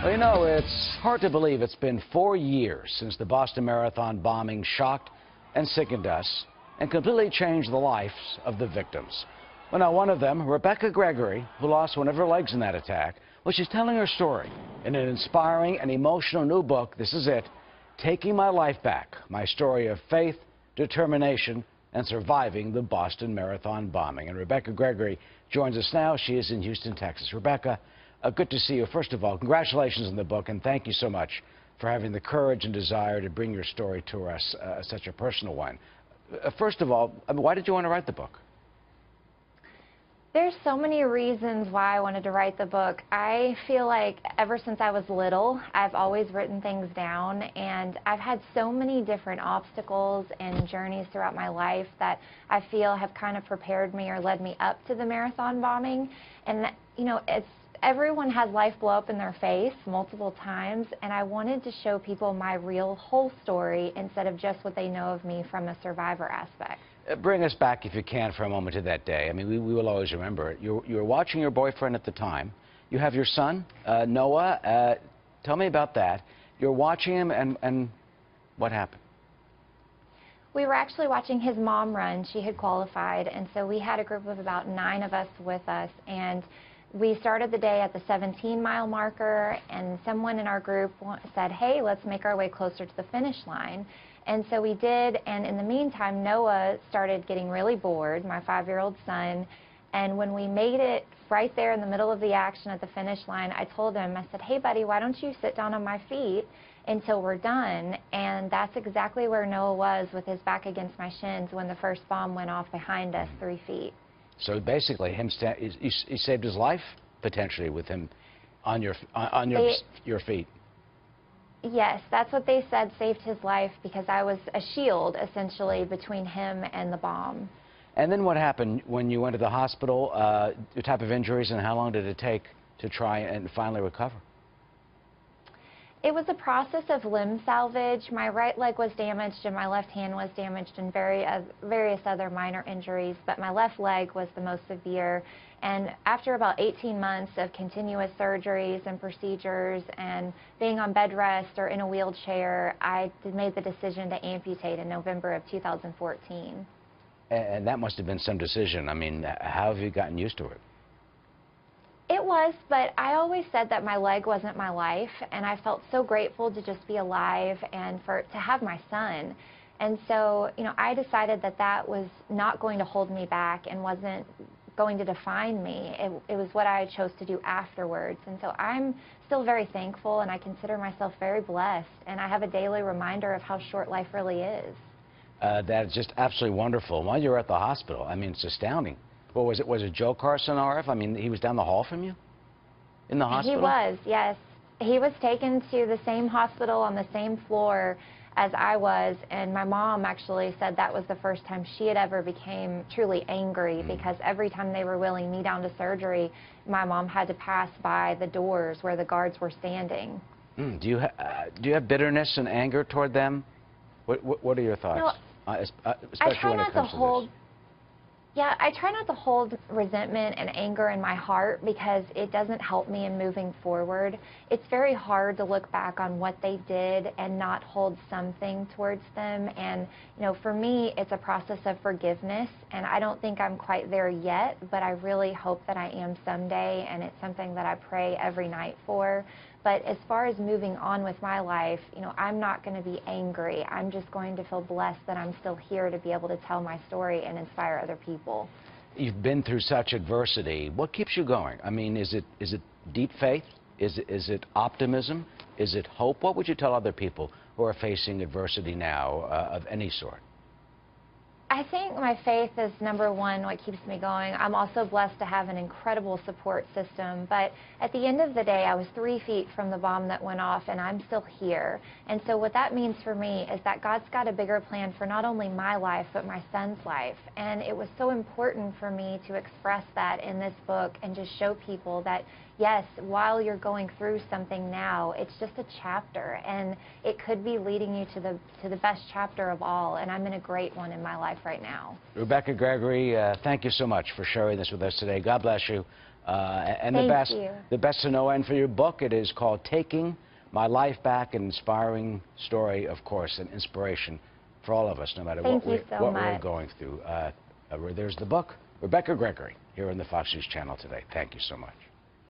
Well, you know, it's hard to believe it's been 4 years since the Boston Marathon bombing shocked and sickened us and completely changed the lives of the victims. Well, now, one of them, Rebecca Gregory, who lost one of her legs in that attack, well, she's telling her story in an inspiring and emotional new book. This is it, Taking My Life Back, my story of faith, determination, and surviving the Boston Marathon bombing. And Rebecca Gregory joins us now. She is in Houston, Texas. Rebecca, good to see you. First of all, congratulations on the book, and thank you so much for having the courage and desire to bring your story to us, such a personal one. First of all, why did you want to write the book? There's so many reasons why I wanted to write the book. I feel like ever since I was little, I've always written things down, and I've had so many different obstacles and journeys throughout my life that I feel have kind of prepared me or led me up to the marathon bombing. And, you know, everyone has life blow up in their face multiple times, and I wanted to show people my real whole story instead of just what they know of me from a survivor aspect. Bring us back, if you can, for a moment to that day. I mean, we will always remember it. You were watching your boyfriend at the time. You have your son, Noah. Tell me about that. You're watching him, and what happened? We were actually watching his mom run. She had qualified, and so we had a group of about 9 of us with us, and we started the day at the 17-mile marker, and someone in our group said, hey, let's make our way closer to the finish line. And so we did, and in the meantime, Noah started getting really bored, my 5-year-old son, and when we made it right there in the middle of the action at the finish line, I told him, I said, hey, buddy, why don't you sit down on my feet until we're done? And that's exactly where Noah was, with his back against my shins, when the first bomb went off behind us 3 feet. So basically, he saved his life, potentially, with him on your feet. Yes, that's what they said, saved his life, because I was a shield, essentially, between him and the bomb. And then what happened when you went to the hospital? The type of injuries, and how long did it take to try and finally recover? It was a process of limb salvage. My right leg was damaged and my left hand was damaged, and various other minor injuries, but my left leg was the most severe. And after about 18 months of continuous surgeries and procedures and being on bed rest or in a wheelchair, I made the decision to amputate in November of 2014. And that must have been some decision. I mean, how have you gotten used to it? It was, but I always said that my leg wasn't my life, and I felt so grateful to just be alive and to have my son. And so, you know, I decided that that was not going to hold me back and wasn't going to define me. It was what I chose to do afterwards. And so I'm still very thankful, and I consider myself very blessed, and I have a daily reminder of how short life really is. That's just absolutely wonderful. While you were at the hospital, I mean, it's astounding. What was it? Was it Joe Carson, RF? I mean, he was down the hall from you in the hospital? He was, yes. He was taken to the same hospital on the same floor as I was, and my mom actually said that was the first time she had ever became truly angry, because every time they were wheeling me down to surgery, my mom had to pass by the doors where the guards were standing. Do you have bitterness and anger toward them? What are your thoughts? No, especially when it comes to this? Yeah, I try not to hold resentment and anger in my heart, because it doesn't help me in moving forward. It's very hard to look back on what they did and not hold something towards them. And, you know, for me, it's a process of forgiveness, and I don't think I'm quite there yet, but I really hope that I am someday, and it's something that I pray every night for. But as far as moving on with my life, you know, I'm not going to be angry. I'm just going to feel blessed that I'm still here to be able to tell my story and inspire other people. You've been through such adversity. What keeps you going? I mean, is it deep faith? Is it optimism? Is it hope? What would you tell other people who are facing adversity now of any sort? I think my faith is number one, what keeps me going. I'm also blessed to have an incredible support system, but at the end of the day, I was 3 feet from the bomb that went off, and I'm still here. And so what that means for me is that God's got a bigger plan for not only my life, but my son's life. And it was so important for me to express that in this book and just show people that, yes, while you're going through something now, it's just a chapter, and it could be leading you to the best chapter of all, and I'm in a great one in my life right now. Rebecca Gregory, thank you so much for sharing this with us today. God bless you. And Thank you. the best to know end for your book. It is called Taking My Life Back, an inspiring story, of course, an inspiration for all of us, no matter what we're going through. There's the book. Rebecca Gregory here on the Fox News Channel today. Thank you so much.